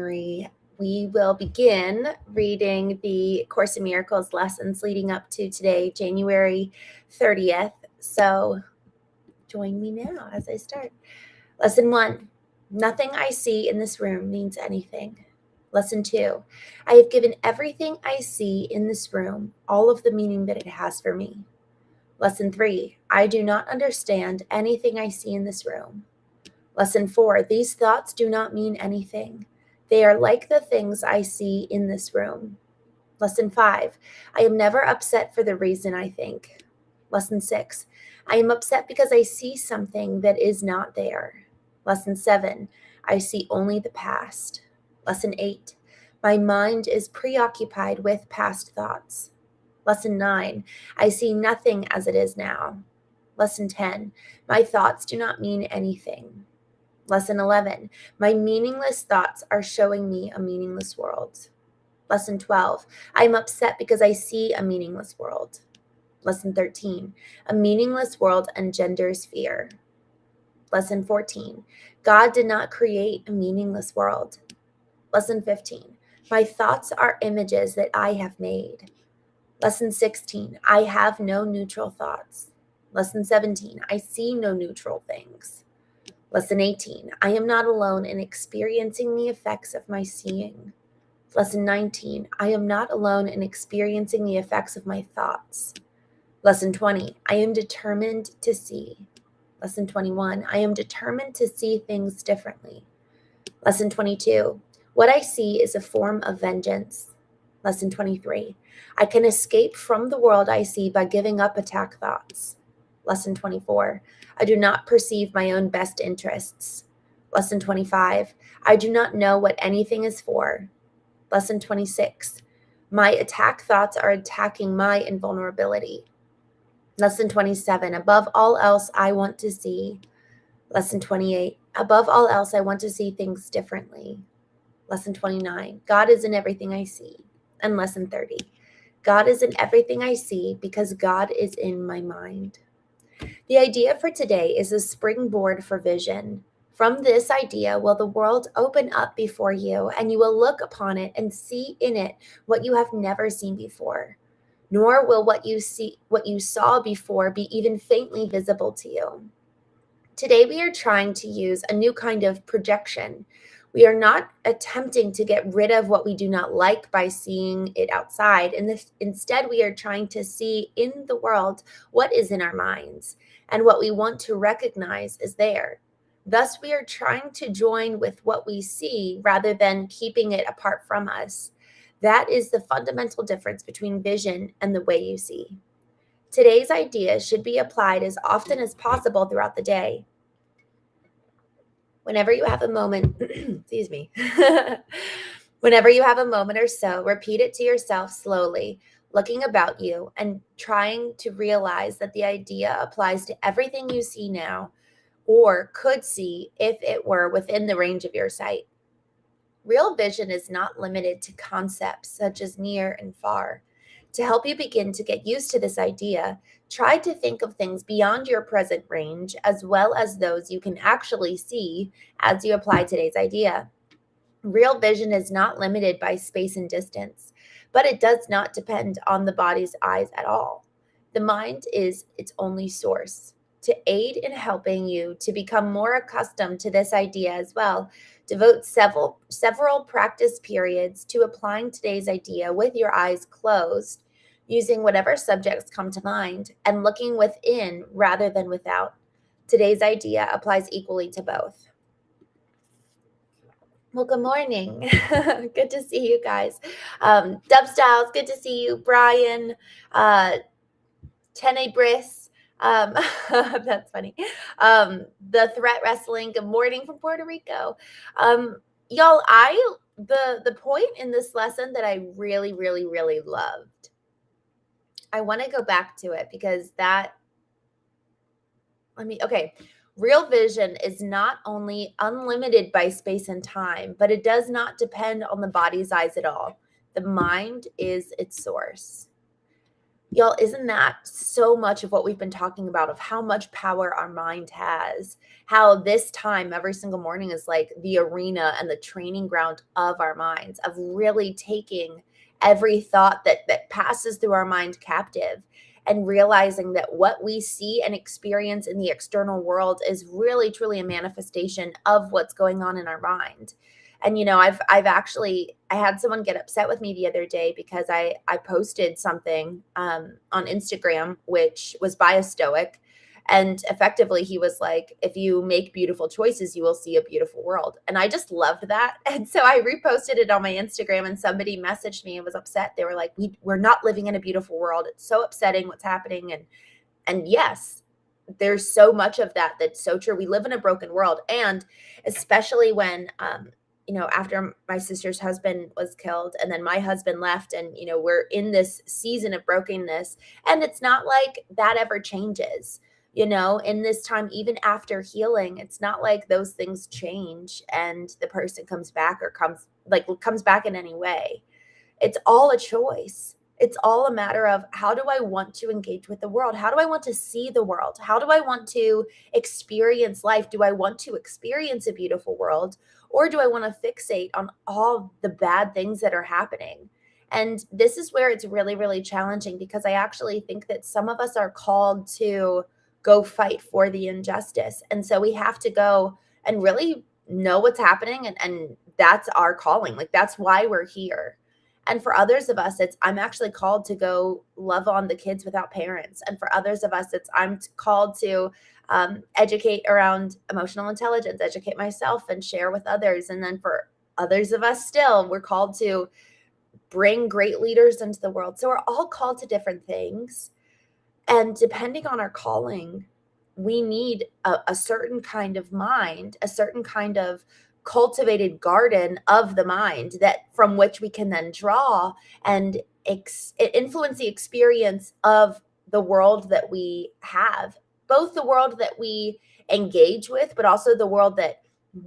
Marie. We will begin reading the Course in Miracles lessons leading up to today, January 30th. So join me now as I start. Lesson 1, nothing I see in this room means anything. Lesson 2, I have given everything I see in this room all of the meaning that it has for me. Lesson 3, I do not understand anything I see in this room. Lesson 4, these thoughts do not mean anything. They are like the things I see in this room. Lesson 5, I am never upset for the reason I think. Lesson 6, I am upset because I see something that is not there. Lesson 7, I see only the past. Lesson 8, my mind is preoccupied with past thoughts. Lesson 9, I see nothing as it is now. Lesson 10, my thoughts do not mean anything. Lesson 11, my meaningless thoughts are showing me a meaningless world. Lesson 12, I am upset because I see a meaningless world. Lesson 13, a meaningless world engenders fear. Lesson 14, God did not create a meaningless world. Lesson 15, my thoughts are images that I have made. Lesson 16, I have no neutral thoughts. Lesson 17, I see no neutral things. Lesson 18, I am not alone in experiencing the effects of my seeing. Lesson 19, I am not alone in experiencing the effects of my thoughts. Lesson 20, I am determined to see. Lesson 21, I am determined to see things differently. Lesson 22, what I see is a form of vengeance. Lesson 23, I can escape from the world I see by giving up attack thoughts. Lesson 24, I do not perceive my own best interests. Lesson 25, I do not know what anything is for. Lesson 26, my attack thoughts are attacking my invulnerability. Lesson 27, above all else, I want to see. Lesson 28, above all else, I want to see things differently. Lesson 29, God is in everything I see. And lesson 30, God is in everything I see because God is in my mind. The idea for today is a springboard for vision. From this idea will the world open up before you, and you will look upon it and see in it what you have never seen before. Nor will what you saw before be even faintly visible to you. Today we are trying to use a new kind of projection. We are not attempting to get rid of what we do not like by seeing it outside. And instead, we are trying to see in the world what is in our minds and what we want to recognize is there. Thus, we are trying to join with what we see rather than keeping it apart from us. That is the fundamental difference between vision and the way you see. Today's ideas should be applied as often as possible throughout the day. Whenever you have a moment, excuse me, whenever you have a moment or so, repeat it to yourself slowly, looking about you and trying to realize that the idea applies to everything you see now or could see if it were within the range of your sight. Real vision is not limited to concepts such as near and far. To help you begin to get used to this idea, try to think of things beyond your present range as well as those you can actually see as you apply today's idea. Real vision is not limited by space and distance, but it does not depend on the body's eyes at all. The mind is its only source. To aid in helping you to become more accustomed to this idea as well, devote several practice periods to applying today's idea with your eyes closed, using whatever subjects come to mind, and looking within rather than without. Today's idea applies equally to both. Well, good morning. Good to see you guys. Dub Styles, good to see you. Brian, Tene Briss. That's funny. The Threat Wrestling, good morning from Puerto Rico. Y'all, the point in this lesson that I really, really, really loved, I want to go back to it because real vision is not only unlimited by space and time, but it does not depend on the body's eyes at all. The mind is its source. Y'all, isn't that so much of what we've been talking about, of how much power our mind has? How this time every single morning is like the arena and the training ground of our minds, of really taking every thought that passes through our mind captive and realizing that what we see and experience in the external world is really truly a manifestation of what's going on in our mind. And I've actually, I had someone get upset with me the other day because I posted something on Instagram which was by a Stoic, and effectively he was like, if you make beautiful choices you will see a beautiful world. And I just loved that. And so I reposted it on my Instagram, and somebody messaged me and was upset. They were like, we're not living in a beautiful world, it's so upsetting what's happening. And yes, there's so much of that that's so true. We live in a broken world. And especially when after my sister's husband was killed and then my husband left, and we're in this season of brokenness, and it's not like that ever changes. In this time, even after healing, it's not like those things change and the person comes back or comes back in any way. It's all a choice. It's all a matter of, how do I want to engage with the world? How do I want to see the world? How do I want to experience life? Do I want to experience a beautiful world? Or do I want to fixate on all the bad things that are happening? And this is where it's really, really challenging, because I actually think that some of us are called to go fight for the injustice. And so we have to go and really know what's happening. And that's our calling. Like, that's why we're here. And for others of us, it's, I'm actually called to go love on the kids without parents. And for others of us, it's, I'm called to educate around emotional intelligence, educate myself and share with others. And then for others of us still, we're called to bring great leaders into the world. So we're all called to different things. And depending on our calling, we need a certain kind of mind, a certain kind of cultivated garden of the mind, that from which we can then draw and influence the experience of the world that we have, both the world that we engage with, but also the world that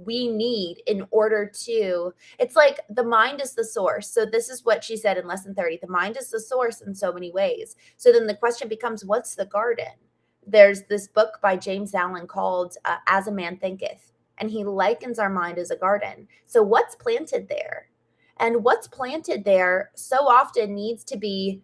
we need in order to, it's like the mind is the source. So this is what she said in lesson 30. The mind is the source in so many ways. So then the question becomes, what's the garden? There's this book by James Allen called As a Man Thinketh, and he likens our mind as a garden. So what's planted there? And what's planted there so often needs to be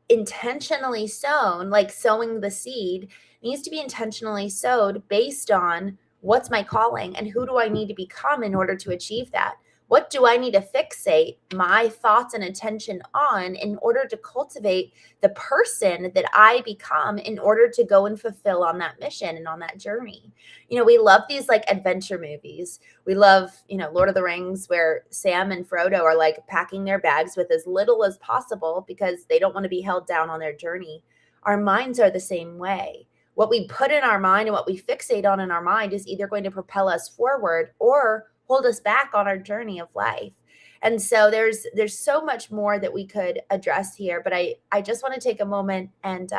intentionally sown, like sowing the seed needs to be intentionally sowed based on, what's my calling and who do I need to become in order to achieve that? What do I need to fixate my thoughts and attention on in order to cultivate the person that I become in order to go and fulfill on that mission and on that journey? We love these like adventure movies. We love, Lord of the Rings, where Sam and Frodo are like packing their bags with as little as possible because they don't want to be held down on their journey. Our minds are the same way. What we put in our mind and what we fixate on in our mind is either going to propel us forward or hold us back on our journey of life. And so there's so much more that we could address here, but I just want to take a moment and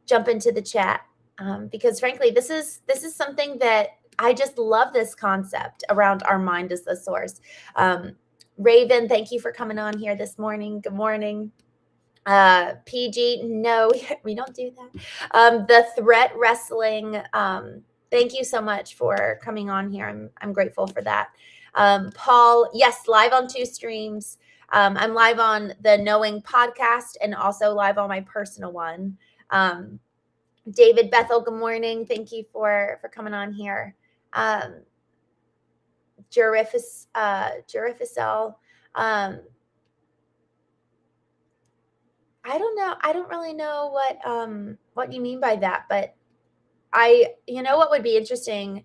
jump into the chat, because frankly, this is something that I just love, this concept around our mind as the source. Raven, thank you for coming on here this morning. Good morning. PG, no, we don't do that. The threat wrestling, thank you so much for coming on here. I'm grateful for that. Paul, yes, live on 2 streams. I'm live on the Knowing podcast and also live on my personal one. David Bethel, good morning. Thank you for coming on here. Jurifisel, I don't know. I don't really know what you mean by that, but what would be interesting,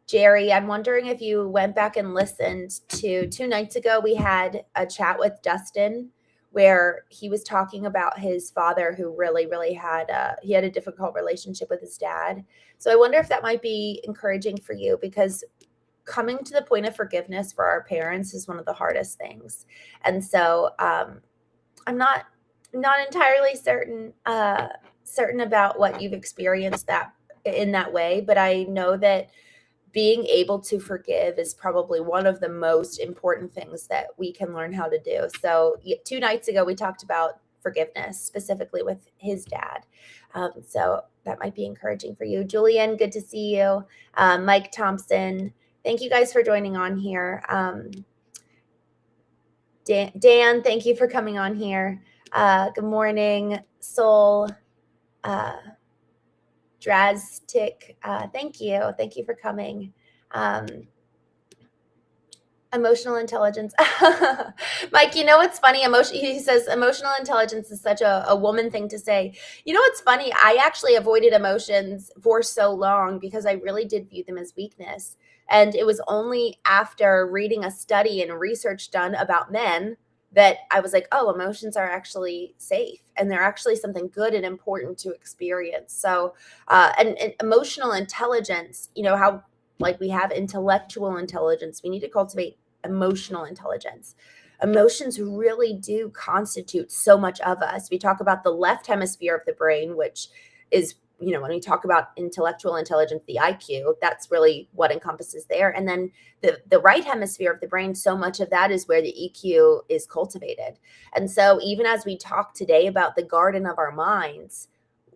Jerry, I'm wondering if you went back and listened to 2 nights ago, we had a chat with Dustin where he was talking about his father, who really, really had a difficult relationship with his dad. So I wonder if that might be encouraging for you, because coming to the point of forgiveness for our parents is one of the hardest things. And so I'm not entirely certain about what you've experienced that in that way, but I know that being able to forgive is probably one of the most important things that we can learn how to do. So 2 nights ago, we talked about forgiveness, specifically with his dad. So that might be encouraging for you. Julian, good to see you. Mike Thompson, thank you guys for joining on here. Dan, thank you for coming on here. Good morning, Soul. Draztic, thank you. Thank you for coming. Emotional intelligence. Mike, you know what's funny? He says emotional intelligence is such a woman thing to say. You know what's funny? I actually avoided emotions for so long because I really did view them as weakness. And it was only after reading a study and research done about men that I was like, oh, emotions are actually safe and they're actually something good and important to experience. So, and emotional intelligence, you know, how like we have intellectual intelligence, we need to cultivate emotional intelligence. Emotions really do constitute so much of us. We talk about the left hemisphere of the brain, which is, you know, when we talk about intellectual intelligence, the IQ, that's really what encompasses there. And then the right hemisphere of the brain, so much of that is where the EQ is cultivated. And so even as we talk today about the garden of our minds,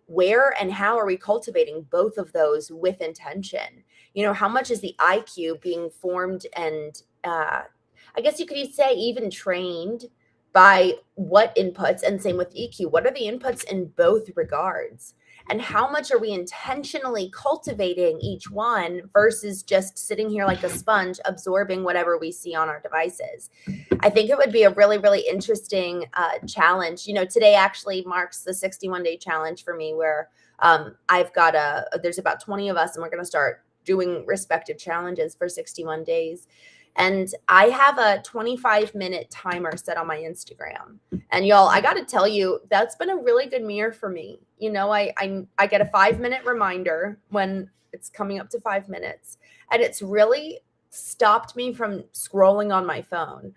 where and how are we cultivating both of those with intention? You know, how much is the IQ being formed and I guess you could say even trained by what inputs, and same with EQ. What are the inputs in both regards? And how much are we intentionally cultivating each one versus just sitting here like a sponge absorbing whatever we see on our devices? I think it would be a really, really interesting challenge. You know, today actually marks the 61-day challenge for me where I've got there's about 20 of us and we're going to start doing respective challenges for 61 days. And I have a 25-minute timer set on my Instagram. And y'all, I got to tell you, that's been a really good mirror for me. You know, I get a 5-minute reminder when it's coming up to 5 minutes. And it's really stopped me from scrolling on my phone.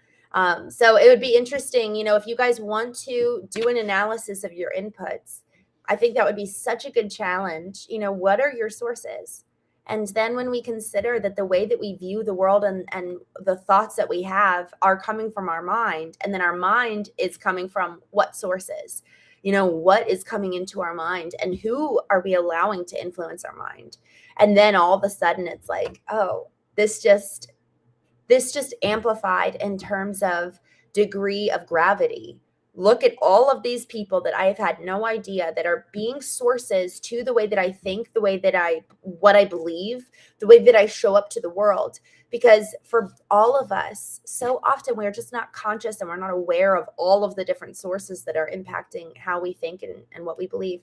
So it would be interesting, you know, if you guys want to do an analysis of your inputs, I think that would be such a good challenge. You know, what are your sources? And then when we consider that the way that we view the world and the thoughts that we have are coming from our mind, and then our mind is coming from what sources? You know, what is coming into our mind and who are we allowing to influence our mind? And then all of a sudden it's like, oh, this just amplified in terms of degree of gravity. Look at all of these people that I have had no idea that are being sources to the way that I think, the way that what I believe, the way that I show up to the world. Because for all of us, so often we're just not conscious and we're not aware of all of the different sources that are impacting how we think and what we believe.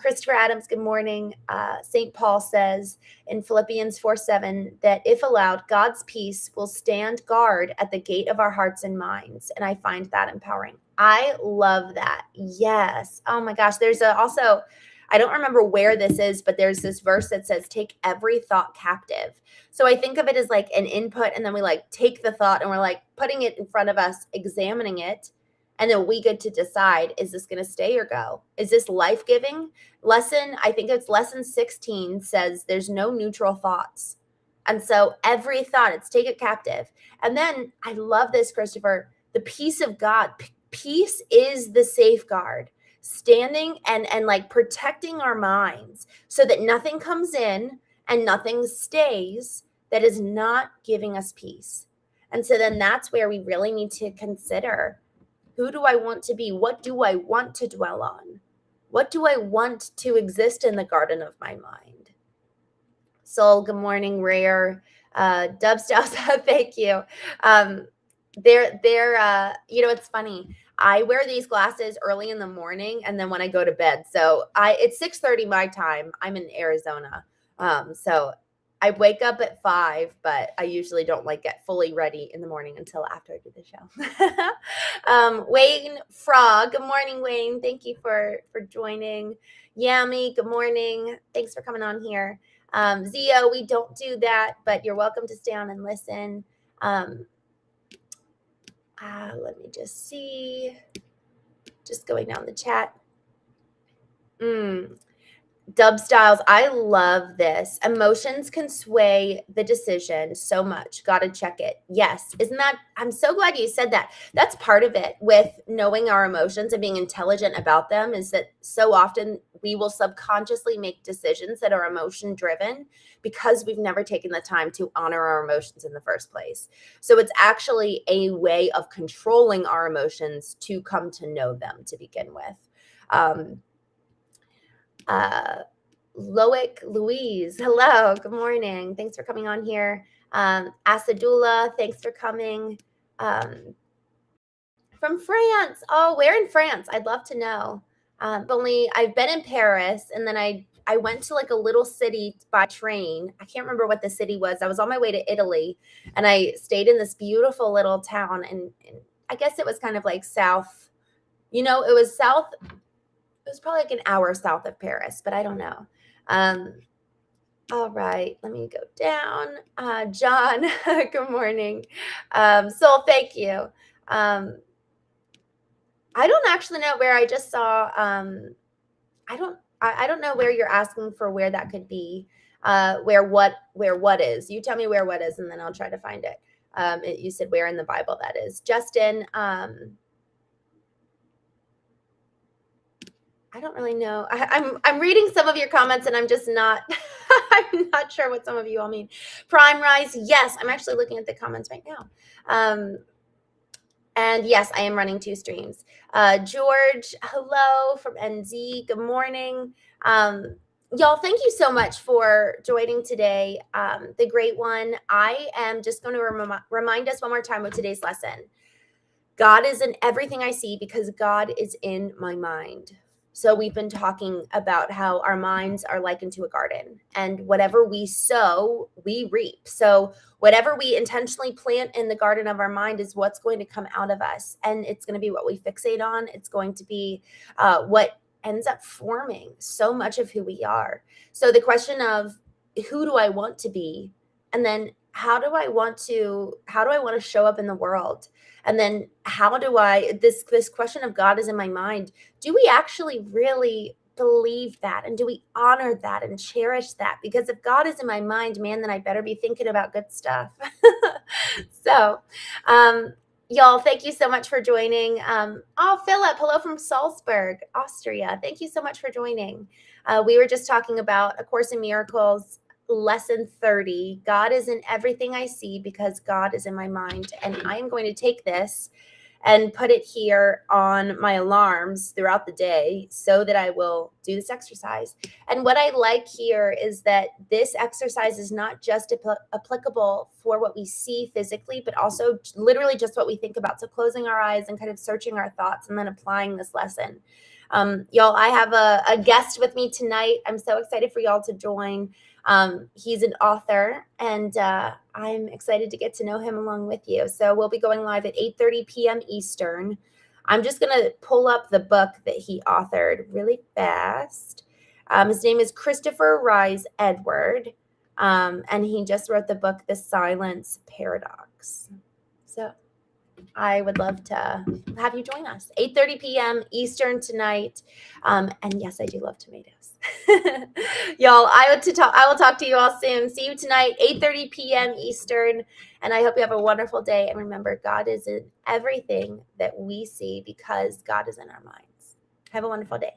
Christopher Adams, good morning. St. Paul says in Philippians 4:7 that if allowed, God's peace will stand guard at the gate of our hearts and minds. And I find that empowering. I love that. Yes. Oh my gosh. There's also, I don't remember where this is, but there's this verse that says, take every thought captive. So I think of it as like an input, and then we like take the thought and we're like putting it in front of us, examining it. And then we get to decide, is this going to stay or go? Is this life-giving? I think it's lesson 16 says there's no neutral thoughts. And so every thought, it's take it captive. And then I love this, Christopher, the peace of God. Peace is the safeguard, standing and like protecting our minds so that nothing comes in and nothing stays that is not giving us peace. And so then that's where we really need to consider, who do I want to be? What do I want to dwell on? What do I want to exist in the garden of my mind? Soul, good morning, Rare. Dubstyle, thank you. You know, it's funny. I wear these glasses early in the morning and then when I go to bed. So it's 6:30 my time. I'm in Arizona. So I wake up at 5, but I usually don't like get fully ready in the morning until after I do the show. Wayne Frog, good morning, Wayne. Thank you for joining. Yami, good morning. Thanks for coming on here. Zio, we don't do that, but you're welcome to stay on and listen. Let me just see. Just going down the chat. Dub Styles, I love this. Emotions can sway the decision so much. Got to check it. Yes. Isn't that? I'm so glad you said that. That's part of it with knowing our emotions and being intelligent about them, is that so often we will subconsciously make decisions that are emotion driven because we've never taken the time to honor our emotions in the first place. So it's actually a way of controlling our emotions to come to know them to begin with. Loic Louise, hello, good morning. Thanks for coming on here. Asadula, thanks for coming. From France. Oh, where in France? I'd love to know. Only I've been in Paris, and then I went to like a little city by train. I can't remember what the city was. I was on my way to Italy, and I stayed in this beautiful little town, and I guess it was kind of like south. It was south. It was probably like an hour south of Paris, but I don't know. All right, let me go down. John, good morning. Soul, thank you. I don't actually know where I just saw. I don't know where you're asking for, where that could be. Where what is? You tell me where what is, and then I'll try to find it. You said where in the Bible that is. Justin, I don't really know. I'm reading some of your comments, and I'm just not I'm not sure what some of you all mean. Prime Rise, yes, I'm actually looking at the comments right now. And yes, I am running 2 streams. George, hello from NZ. Good morning. Y'all, thank you so much for joining today. The great one. I am just going to remind us one more time of today's lesson. God is in everything I see because God is in my mind. So we've been talking about how our minds are likened to a garden, and whatever we sow, we reap. So whatever we intentionally plant in the garden of our mind is what's going to come out of us. And it's going to be what we fixate on. It's going to be what ends up forming so much of who we are. So the question of who do I want to be? And then how do I want to show up in the world? And then how do this question of God is in my mind. Do we actually really believe that? And do we honor that and cherish that? Because if God is in my mind, man, then I better be thinking about good stuff. So, y'all, thank you so much for joining. Philip, hello from Salzburg, Austria. Thank you so much for joining. We were just talking about A Course in Miracles, lesson 30. God is in everything I see because God is in my mind. And I am going to take this and put it here on my alarms throughout the day so that I will do this exercise. And what I like here is that this exercise is not just applicable for what we see physically, but also literally just what we think about. So closing our eyes and kind of searching our thoughts and then applying this lesson. Y'all, I have a guest with me tonight. I'm so excited for y'all to join. He's an author, and I'm excited to get to know him along with you. So we'll be going live at 8:30 p.m. Eastern. I'm just going to pull up the book that he authored really fast. His name is Christopher Rise Edward, and he just wrote the book, The Silence Paradox. So I would love to have you join us. 8:30 p.m. Eastern tonight. And yes, I do love tomatoes. Y'all, I will talk to you all soon. See you tonight, 8:30 p.m. Eastern. And I hope you have a wonderful day. And remember, God is in everything that we see because God is in our minds. Have a wonderful day.